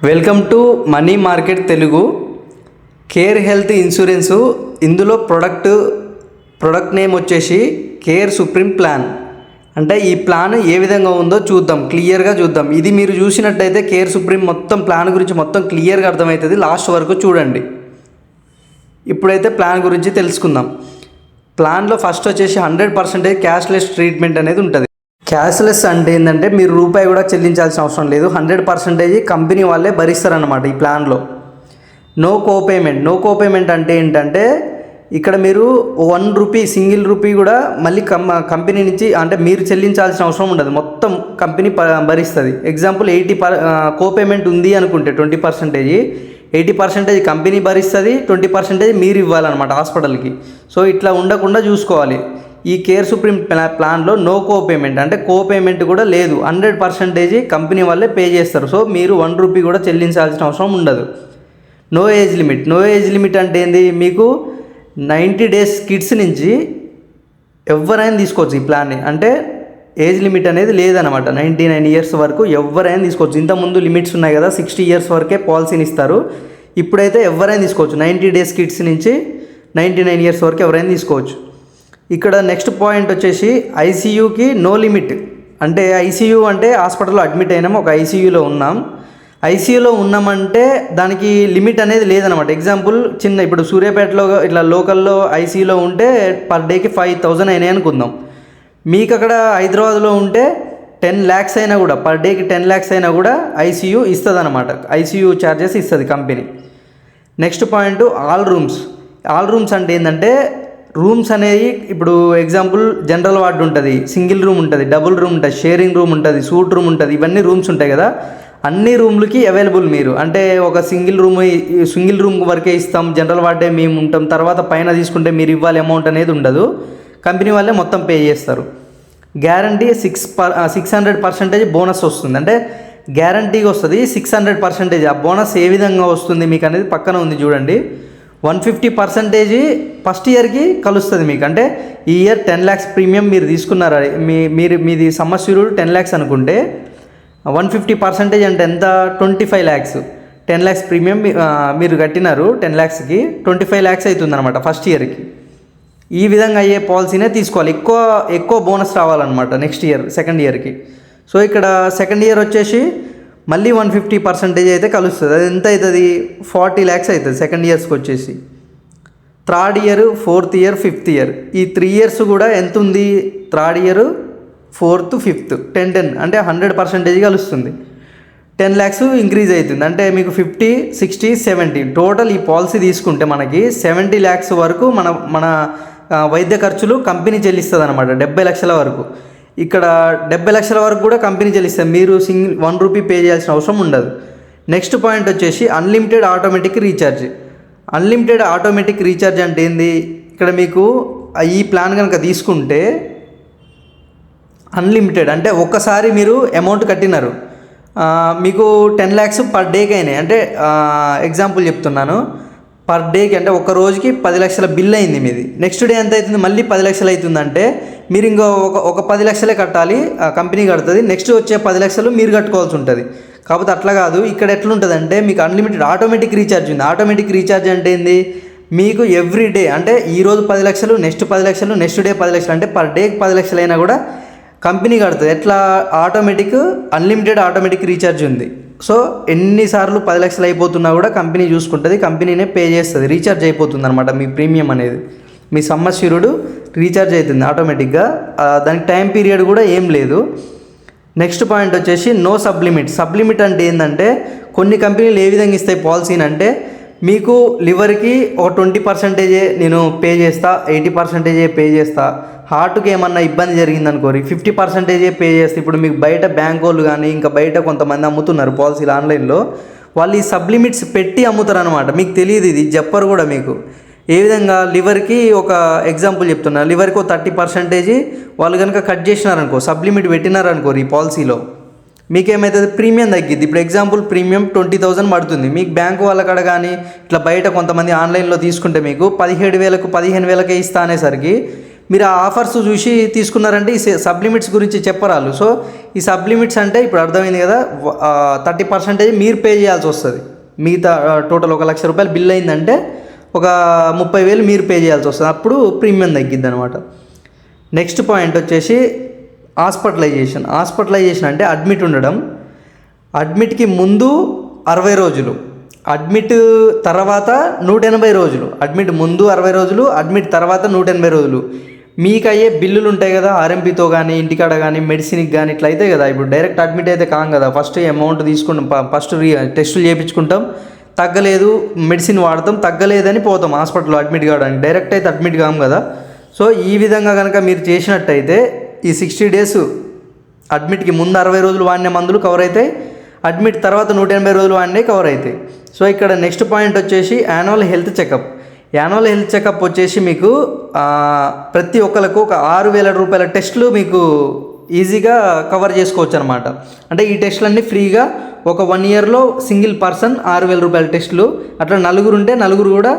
Welcome to money market Telugu. Care health insurance, ఇందులో product name వచ్చేసి care supreme plan. అంటే ఈ ప్లాన్ ఏ విధంగా ఉందో చూద్దాం, క్లియర్గా చూద్దాం. ఇది మీరు చూసినట్టయితే కేర్ సుప్రీం మొత్తం ప్లాన్ గురించి మొత్తం క్లియర్గా అర్థమవుతుంది. లాస్ట్ వరకు చూడండి. ఇప్పుడైతే ప్లాన్ గురించి తెలుసుకుందాం. ప్లాన్లో ఫస్ట్ వచ్చేసి 100% క్యాష్లెస్ ట్రీట్మెంట్ అనేది ఉంటుంది. క్యాష్లెస్ అంటే ఏంటంటే మీరు రూపాయి కూడా చెల్లించాల్సిన అవసరం లేదు. 100% కంపెనీ వాళ్ళే భరిస్తారన్నమాట ఈ ప్లాన్లో. నో కోపేమెంట్ అంటే ఏంటంటే ఇక్కడ మీరు 1 రూపీ సింగిల్ రూపీ కూడా మళ్ళీ కంపెనీ నుంచి అంటే మీరు చెల్లించాల్సిన అవసరం ఉండదు, మొత్తం కంపెనీ భరిస్తుంది. ఎగ్జాంపుల్ 80 కోపేమెంట్ ఉంది అనుకుంటే 20%, 80% కంపెనీ భరిస్తుంది, 20% మీరు ఇవ్వాలన్నమాట హాస్పిటల్కి. సో ఇట్లా ఉండకుండా చూసుకోవాలి. ఈ కేర్ సుప్రీం ప్లాన్లో నో కోపేమెంట్ అంటే కోపేమెంట్ కూడా లేదు, 100% కంపెనీ వాళ్ళే పే చేస్తారు. సో మీరు 1 రూపీ కూడా చెల్లించాల్సిన అవసరం ఉండదు. నో ఏజ్ లిమిట్ అంటే ఏంది, మీకు 90 డేస్ కిడ్స్ నుంచి ఎవరైనా తీసుకోవచ్చు ఈ ప్లాన్ని. అంటే ఏజ్ లిమిట్ అనేది లేదనమాట. 99 ఇయర్స్ వరకు ఎవరైనా తీసుకోవచ్చు. ఇంతకుముందు లిమిట్స్ ఉన్నాయి కదా, 60 ఇయర్స్ వరకే పాలసీని ఇస్తారు. ఇప్పుడైతే ఎవరైనా తీసుకోవచ్చు. 90 డేస్ కిడ్స్ నుంచి 99 ఇయర్స్ వరకు ఎవరైనా తీసుకోవచ్చు. ఇక్కడ నెక్స్ట్ పాయింట్ వచ్చేసి ఐసీయూకి నో లిమిట్. అంటే ఐసీయూ అంటే హాస్పిటల్లో అడ్మిట్ అయినాం, ఒక ఐసీయూలో ఉన్నామంటే దానికి లిమిట్ అనేది లేదనమాట. ఎగ్జాంపుల్ ఇప్పుడు సూర్యాపేటలో ఇట్లా లోకల్లో ఐసీయూలో ఉంటే పర్ డేకి 5,000 అయినాయి అనుకుందాం. మీకు అక్కడ హైదరాబాద్లో ఉంటే 10 lakhs అయినా కూడా, పర్ డేకి 10 lakhs అయినా కూడా ఐసీయూ ఇస్తుంది అనమాట. ఐసీయూ ఛార్జెస్ ఇస్తుంది company. Next point all rooms అంటే ఏంటంటే రూమ్స్ అనేవి ఇప్పుడు ఎగ్జాంపుల్ జనరల్ వార్డు ఉంటుంది, సింగిల్ రూమ్ ఉంటుంది, డబుల్ రూమ్ ఉంటుంది, షేరింగ్ రూమ్ ఉంటుంది, సూట్ రూమ్ ఉంటుంది, ఇవన్నీ రూమ్స్ ఉంటాయి కదా. అన్ని రూమ్లకి అవైలబుల్ మీరు అంటే ఒక సింగిల్ రూమ్ వరకే ఇస్తాం, జనరల్ వార్డే మేము ఉంటాం, తర్వాత పైన తీసుకుంటే మీరు ఇవ్వాలి అమౌంట్ అనేది ఉండదు, కంపెనీ వాళ్ళే మొత్తం పే చేస్తారు. గ్యారంటీ 600% బోనస్ వస్తుంది. అంటే గ్యారంటీగా వస్తుంది 600%. ఆ బోనస్ ఏ విధంగా వస్తుంది మీకు అనేది పక్కన ఉంది చూడండి. 150% ఫస్ట్ ఇయర్కి కలుస్తుంది మీకు. అంటే ఈ ఇయర్ 10 lakhs ప్రీమియం మీరు తీసుకున్నారు, మీది సంవత్సరుడు 10 lakhs అనుకుంటే 150% అంటే ఎంత, 25 lakhs. 10 lakhs ప్రీమియం మీరు కట్టినారు, 10 lakhsకి 25 lakhs అవుతుంది అనమాట ఫస్ట్ ఇయర్కి. ఈ విధంగా అయ్యే పాలసీనే తీసుకోవాలి. ఎక్కువ బోనస్ రావాలన్నమాట నెక్స్ట్ ఇయర్ సెకండ్ ఇయర్కి. సో ఇక్కడ సెకండ్ ఇయర్ వచ్చేసి మళ్ళీ 150% అయితే కలుస్తుంది. అది ఎంత అవుతుంది, 40 lakhs అవుతుంది సెకండ్ ఇయర్స్కి వచ్చేసి. Third year, 4th year, 5th year, ఈ 3 years కూడా ఎంత ఉంది, థర్డ్ ఇయర్, 4th, 5th 10 అంటే 100% కలుస్తుంది. 10 lakhs ఇంక్రీజ్ అవుతుంది. అంటే మీకు 50, 60, 70 టోటల్ ఈ పాలసీ తీసుకుంటే మనకి 70 lakhs వరకు మన వైద్య ఖర్చులు కంపెనీ చెల్లిస్తుంది అనమాట. 70 లక్షల వరకు. ఇక్కడ 70 లక్షల వరకు కూడా కంపెనీ చెల్లిస్తుంది, మీరు 1 రూపీ పే చేయాల్సిన అవసరం ఉండదు. నెక్స్ట్ పాయింట్ వచ్చేసి అన్లిమిటెడ్ ఆటోమేటిక్ రీఛార్జ్ అంటే ఏంది, ఇక్కడ మీకు ఈ ప్లాన్ కనుక తీసుకుంటే అన్లిమిటెడ్ అంటే ఒక్కసారి మీరు అమౌంట్ కట్టినారు, మీకు 10 lakhs పర్ డేకి అయినాయి. అంటే ఎగ్జాంపుల్ చెప్తున్నాను, పర్ డేకి అంటే ఒక రోజుకి 10 లక్షల బిల్ అయింది మీది. నెక్స్ట్ డే ఎంత అవుతుంది, మళ్ళీ 10 లక్షలు అవుతుందంటే మీరు ఇంకో ఒక 10 లక్షలే కట్టాలి, కంపెనీ కడుతుంది. నెక్స్ట్ వచ్చే 10 లక్షలు మీరు కట్టుకోవాల్సి ఉంటుంది. కాకపోతే అట్లా కాదు, ఇక్కడ ఎట్లుంటుంది అంటే మీకు అన్లిమిటెడ్ ఆటోమేటిక్ రీఛార్జ్ ఉంది. ఆటోమేటిక్ రీఛార్జ్ అంటే ఏంది, మీకు ఎవ్రీ డే అంటే ఈరోజు 10 లక్షలు, నెక్స్ట్ 10 లక్షలు, నెక్స్ట్ డే 10 లక్షలు, అంటే పర్ డేకి 10 లక్షలు అయినా కూడా కంపెనీ కడుతుంది. ఎట్లా, అన్లిమిటెడ్ ఆటోమేటిక్ రీఛార్జ్ ఉంది. సో ఎన్నిసార్లు 10 లక్షలు అయిపోతున్నా కూడా కంపెనీ చూసుకుంటుంది, కంపెనీనే పే చేస్తుంది, రీఛార్జ్ అయిపోతుంది అనమాట. మీ ప్రీమియం అనేది మీ సంవత్సరుడు రీఛార్జ్ అవుతుంది ఆటోమేటిక్గా, దానికి టైం పీరియడ్ కూడా ఏం లేదు. నెక్స్ట్ పాయింట్ వచ్చేసి నో సబ్లిమిట్ అంటే ఏంటంటే కొన్ని కంపెనీలు ఏ విధంగా ఇస్తాయి పాలసీని అంటే మీకు లివర్కి ఒక 20% నేను పే చేస్తా, 80% పే చేస్తా, హార్ట్కి ఏమన్నా ఇబ్బంది జరిగిందనుకోరి 50% పే చేస్తే. ఇప్పుడు మీకు బయట బ్యాంక్ వాళ్ళు కానీ ఇంకా బయట కొంతమంది అమ్ముతున్నారు పాలసీలు ఆన్లైన్లో, వాళ్ళు ఈ సబ్లిమిట్స్ పెట్టి అమ్ముతారు అనమాట. మీకు తెలియదు, ఇది చెప్పరు కూడా మీకు. ఏ విధంగా, లివర్కి ఒక ఎగ్జాంపుల్ చెప్తున్నా, లివర్కి 30% వాళ్ళు కనుక కట్ చేసినారనుకో, సబ్లిమిట్ పెట్టినారనుకో ఈ పాలసీలో, మీకేమవుతుంది, ప్రీమియం తగ్గిద్ది. ఇప్పుడు ఎగ్జాంపుల్ ప్రీమియం 20,000 పడుతుంది, మీకు బ్యాంకు వాళ్ళ కాడ కానీ ఇట్లా బయట కొంతమంది ఆన్లైన్లో తీసుకుంటే మీకు 17,000, 15,000 ఇస్తా అనేసరికి మీరు ఆ ఆఫర్స్ చూసి తీసుకున్నారంటే ఈ సబ్ లిమిట్స్ గురించి చెప్పరాలు. సో ఈ సబ్ లిమిట్స్ అంటే ఇప్పుడు అర్థమైంది కదా, 30% మీరు పే చేయాల్సి వస్తుంది. మిగతా టోటల్ 1 లక్ష రూపాయలు బిల్ అయిందంటే ఒక 30,000 మీరు పే చేయాల్సి వస్తుంది. అప్పుడు ప్రీమియం తగ్గిద్ది అనమాట. నెక్స్ట్ పాయింట్ వచ్చేసి హాస్పిటలైజేషన్ అంటే అడ్మిట్ ఉండడం. అడ్మిట్కి ముందు 60 రోజులు, అడ్మిట్ తర్వాత 180 రోజులు. అడ్మిట్ ముందు 60 రోజులు, అడ్మిట్ తర్వాత 180 రోజులు. మీకు అయ్యే బిల్లులు ఉంటాయి కదా, ఆర్ఎంపీతో కానీ ఇంటికాడ కానీ మెడిసిన్కి కానీ ఇట్లా అయితే కదా. ఇప్పుడు డైరెక్ట్ అడ్మిట్ అయితే కాం కదా, ఫస్ట్ అమౌంట్ తీసుకుంటాం, ఫస్ట్ టెస్టులు చేయించుకుంటాం, తగ్గలేదు మెడిసిన్ వాడతాం, తగ్గలేదని పోతాం హాస్పిటల్లో అడ్మిట్ కావడానికి. డైరెక్ట్ అయితే అడ్మిట్ కాం కదా. సో ఈ విధంగా కనుక మీరు చేసినట్టయితే ఈ 60 డేస్ అడ్మిట్కి ముందు 60 రోజులు వాడిన మందులు కవర్ అవుతాయి, అడ్మిట్ తర్వాత 180 రోజులు వాడినే కవర్ అవుతాయి. సో ఇక్కడ నెక్స్ట్ పాయింట్ వచ్చేసి యాన్యువల్ హెల్త్ చెకప్ వచ్చేసి మీకు ప్రతి ఒక్కరికి ఒక 6,000 రూపాయల టెస్టులు మీకు ఈజీగా కవర్ చేసుకోవచ్చు అనమాట. అంటే ఈ టెస్టులన్నీ ఫ్రీగా ఒక 1 ఇయర్లో సింగిల్ పర్సన్ 6,000 రూపాయల టెస్టులు. అట్లా నలుగురు ఉంటే నలుగురు కూడా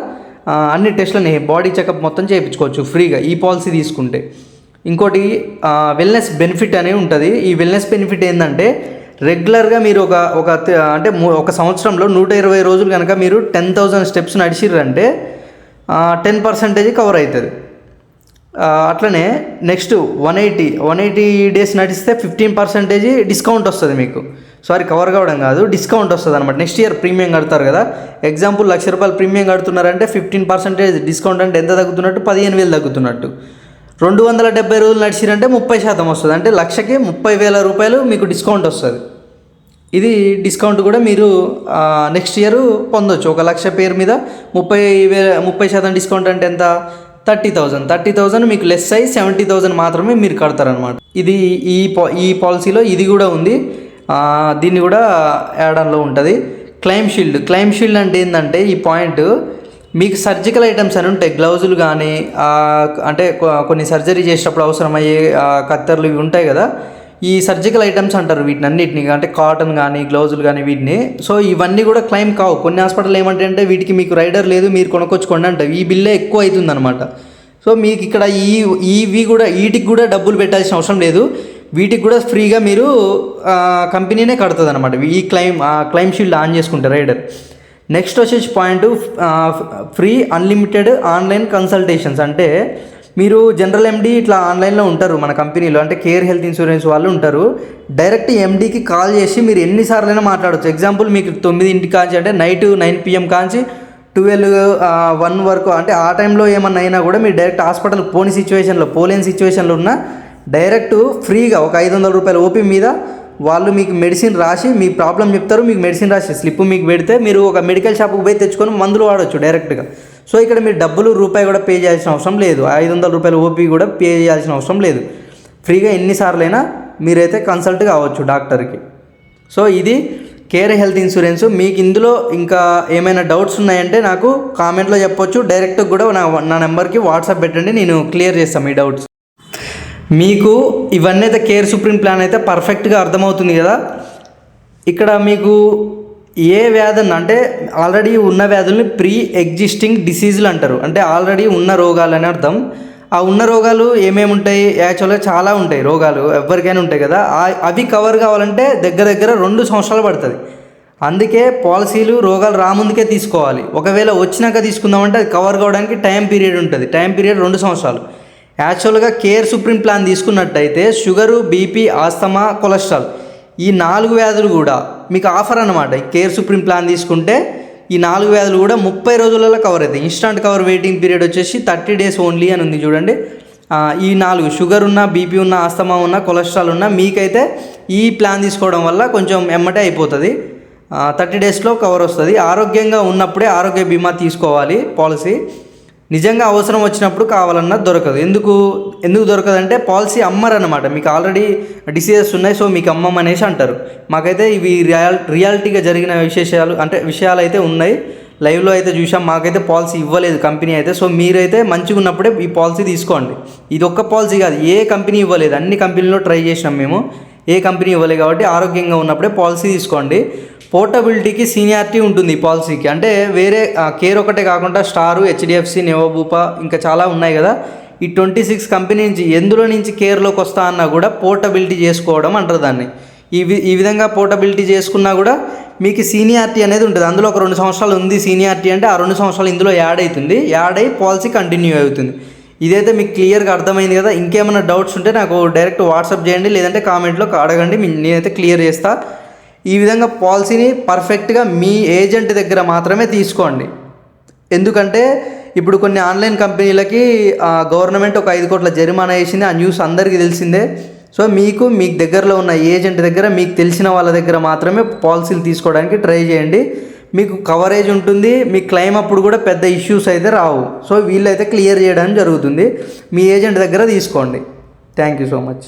అన్ని టెస్టులని బాడీ చెకప్ మొత్తం చేయించుకోవచ్చు ఫ్రీగా ఈ పాలసీ తీసుకుంటే. ఇంకోటి వెల్నెస్ బెనిఫిట్ అనేది ఉంటుంది. ఈ వెల్నెస్ బెనిఫిట్ ఏంటంటే రెగ్యులర్గా మీరు ఒక సంవత్సరంలో 120 రోజులు కనుక మీరు 10,000 స్టెప్స్ నడిచిర్రంటే 10% కవర్ అవుతుంది. అట్లనే నెక్స్ట్ 180 డేస్ నడిస్తే 15% డిస్కౌంట్ వస్తుంది మీకు. సారీ, కవర్ కావడం కాదు, డిస్కౌంట్ వస్తుంది అనమాట. నెక్స్ట్ ఇయర్ ప్రీమియం కడతారు కదా, ఎగ్జాంపుల్ 1,00,000 రూపాయలు ప్రీమియం కడుతున్నారంటే 15% డిస్కౌంట్ అంటే ఎంత తగ్గుతున్నట్టు, 15,000 తగ్గుతున్నట్టు. 270 రోజులు నడిచిరంటే 30% వస్తుంది. అంటే లక్షకి 30,000 రూపాయలు మీకు డిస్కౌంట్ వస్తుంది. ఇది డిస్కౌంట్ కూడా మీరు నెక్స్ట్ ఇయర్ పొందొచ్చు. 1,00,000 పేరు మీద 30% డిస్కౌంట్ అంటే ఎంత, 30,000 మీకు లెస్ అయ్యి 70,000 మాత్రమే మీరు కడతారనమాట. ఇది ఈ పాలసీలో ఇది కూడా ఉంది. దీన్ని కూడా యాడ్ ఆన్లో ఉంటుంది. క్లెయిమ్ షీల్డ్ అంటే ఏంటంటే ఈ పాయింట్ మీకు సర్జికల్ ఐటమ్స్ అని ఉంటాయి, గ్లౌజులు కానీ అంటే కొన్ని సర్జరీ చేసేటప్పుడు అవసరమయ్యే కత్తెరలు ఇవి ఉంటాయి కదా, ఈ సర్జికల్ ఐటమ్స్ అంటారు వీటిని అన్నిటిని. అంటే కాటన్ కానీ గ్లౌజులు కానీ వీటిని. సో ఇవన్నీ కూడా క్లెయిమ్ కావు. కొన్ని హాస్పిటల్ ఏమంటే వీటికి మీకు రైడర్ లేదు, మీరు కొనుక్కొచ్చుకోండి అంటారు. ఈ బిల్లే ఎక్కువ అవుతుంది అనమాట. సో మీకు ఇక్కడ వీటికి కూడా డబ్బులు పెట్టాల్సిన అవసరం లేదు. వీటికి కూడా ఫ్రీగా మీరు కంపెనీనే కడుతుంది అనమాట ఈ క్లెయిమ్ షీల్డ్ ఆన్ చేసుకుంటే రైడర్. నెక్స్ట్ వచ్చేసి point free unlimited online consultations. అంటే మీరు జనరల్ ఎండి ఇట్లా ఆన్లైన్లో ఉంటారు మన కంపెనీలో, అంటే కేర్ హెల్త్ ఇన్సూరెన్స్ వాళ్ళు ఉంటారు. డైరెక్ట్ ఎండీకి కాల్ చేసి మీరు ఎన్నిసార్లైనా మాట్లాడవచ్చు. ఎగ్జాంపుల్ మీకు 9 కాంచి అంటే నైట్ 9 PM కాంచి 12-1 వరకు, అంటే ఆ టైంలో ఏమన్నా అయినా కూడా మీరు డైరెక్ట్ హాస్పిటల్ పోలేని సిచ్యువేషన్లో ఉన్న డైరెక్ట్ ఫ్రీగా ఒక 500 రూపాయల ఓపీ మీద వాళ్ళు మీకు మెడిసిన్ రాసి మీ ప్రాబ్లం చెప్తారు. మీకు మెడిసిన్ రాసి స్లిప్ మీకు పెడితే మీరు ఒక మెడికల్ షాప్కి పోయి తెచ్చుకొని మందులు వాడవచ్చు డైరెక్ట్గా. సో ఇక్కడ మీరు డబ్బులు రూపాయి కూడా పే చేయాల్సిన అవసరం లేదు. 500 రూపాయల ఓపీ కూడా పే చేయాల్సిన అవసరం లేదు. ఫ్రీగా ఎన్నిసార్లైనా మీరైతే కన్సల్ట్ కావచ్చు డాక్టర్కి. సో ఇది కేర్ హెల్త్ ఇన్సూరెన్స్. మీకు ఇందులో ఇంకా ఏమైనా డౌట్స్ ఉన్నాయంటే నాకు కామెంట్లో చెప్పొచ్చు. డైరెక్ట్గా కూడా నా నెంబర్కి వాట్సాప్ పెట్టండి, నేను క్లియర్ చేస్తాను మీ డౌట్స్. మీకు ఇవన్నీ అయితే కేర్ సుప్రీం ప్లాన్ అయితే పర్ఫెక్ట్గా అర్థమవుతుంది కదా. ఇక్కడ మీకు ఏ వ్యాధులను అంటే ఆల్రెడీ ఉన్న వ్యాధుల్ని ప్రీ ఎగ్జిస్టింగ్ డిసీజులు అంటారు. అంటే ఆల్రెడీ ఉన్న రోగాలు అని అర్థం. ఆ ఉన్న రోగాలు ఏమేమి ఉంటాయి, యాక్చువల్గా చాలా ఉంటాయి రోగాలు, ఎవరికైనా ఉంటాయి కదా. అవి కవర్ కావాలంటే దగ్గర 2 సంవత్సరాలు పడుతుంది. అందుకే పాలసీలు రోగాలు రాముందుకే తీసుకోవాలి. ఒకవేళ వచ్చినాక తీసుకుందామంటే అది కవర్ కావడానికి టైం పీరియడ్ ఉంటుంది. టైం పీరియడ్ 2 సంవత్సరాలు. యాక్చువల్గా కేర్ సుప్రీం ప్లాన్ తీసుకున్నట్టయితే షుగరు, బీపీ, ఆస్తమా, కొలెస్ట్రాల్ ఈ 4 వ్యాధులు కూడా మీకు ఆఫర్ అన్నమాట. ఈ కేర్ సుప్రీం ప్లాన్ తీసుకుంటే ఈ 4 వ్యాధులు కూడా 30 రోజులలో కవర్ అవుతాయి. ఇన్స్టాంట్ కవర్ వెయిటింగ్ పీరియడ్ వచ్చేసి 30 days ఓన్లీ అని ఉంది చూడండి. ఈ 4 షుగర్ ఉన్న, బీపీ ఉన్న, ఆస్తమా ఉన్న, కొలెస్ట్రాల్ ఉన్న మీకైతే ఈ ప్లాన్ తీసుకోవడం వల్ల కొంచెం ఎమ్మటే అయిపోతుంది. 30 daysలో కవర్ వస్తుంది. ఆరోగ్యంగా ఉన్నప్పుడే ఆరోగ్య బీమా తీసుకోవాలి పాలసీ. నిజంగా అవసరం వచ్చినప్పుడు కావాలన్నా దొరకదు. ఎందుకు దొరకదంటే పాలసీ అమ్మరన్నమాట. మీకు ఆల్రెడీ డిసీజెస్ ఉన్నాయి, సో మీకు అమ్మమనేసి అంటారు. మాకైతే ఇవి రియాలిటీగా జరిగిన విషయాలు అయితే ఉన్నాయి, లైవ్లో అయితే చూసాం. మాకైతే పాలసీ ఇవ్వలేదు కంపెనీ అయితే. సో మీరైతే మంచిగా ఉన్నప్పుడే ఈ పాలసీ తీసుకోండి. ఇది ఒక్క పాలసీ కాదు, ఏ కంపెనీ ఇవ్వలేదు. అన్ని కంపెనీలో ట్రై చేసినాం మేము, ఏ కంపెనీ ఇవ్వలేదు. కాబట్టి ఆరోగ్యంగా ఉన్నప్పుడే పాలసీ తీసుకోండి. పోర్టబిలిటీకి సీనియారిటీ ఉంటుంది ఈ పాలసీకి. అంటే వేరే కేర్ ఒకటే కాకుండా స్టారు, హెచ్డిఎఫ్సి, నెవోబూపా ఇంకా చాలా ఉన్నాయి కదా. ఈ 26 కంపెనీ నుంచి ఎందులో నుంచి కేర్లోకి వస్తా అన్నా కూడా పోర్టబిలిటీ చేసుకోవడం అంటారు దాన్ని. ఈ విధంగా పోర్టబిలిటీ చేసుకున్నా కూడా మీకు సీనియారిటీ అనేది ఉంటుంది. అందులో ఒక 2 సంవత్సరాలు ఉంది సీనియారిటీ అంటే ఆ 2 సంవత్సరాలు ఇందులో యాడ్ అవుతుంది, యాడ్ అయ్యి పాలసీ కంటిన్యూ అవుతుంది. ఇదైతే మీకు క్లియర్గా అర్థమైంది కదా. ఇంకేమైనా డౌట్స్ ఉంటే నాకు డైరెక్ట్ వాట్సాప్ చేయండి, లేదంటే కామెంట్లో అడగండి, నేనైతే క్లియర్ చేస్తా. ఈ విధంగా పాలసీని పర్ఫెక్ట్గా మీ ఏజెంట్ దగ్గర మాత్రమే తీసుకోండి. ఎందుకంటే ఇప్పుడు కొన్ని ఆన్లైన్ కంపెనీలకి గవర్నమెంట్ ఒక 5 కోట్ల జరిమానా వేసింది, ఆ న్యూస్ అందరికీ తెలిసిందే. సో మీకు దగ్గరలో ఉన్న ఏజెంట్ దగ్గర, మీకు తెలిసిన వాళ్ళ దగ్గర మాత్రమే పాలసీలు తీసుకోవడానికి ట్రై చేయండి. మీకు కవరేజ్ ఉంటుంది, మీ క్లెయిమ్ అప్పుడు కూడా పెద్ద ఇష్యూస్ అయితే రావు. సో వీళ్ళైతే క్లియర్ చేయడానికి జరుగుతుంది. మీ ఏజెంట్ దగ్గర తీసుకోండి. Thank you so much.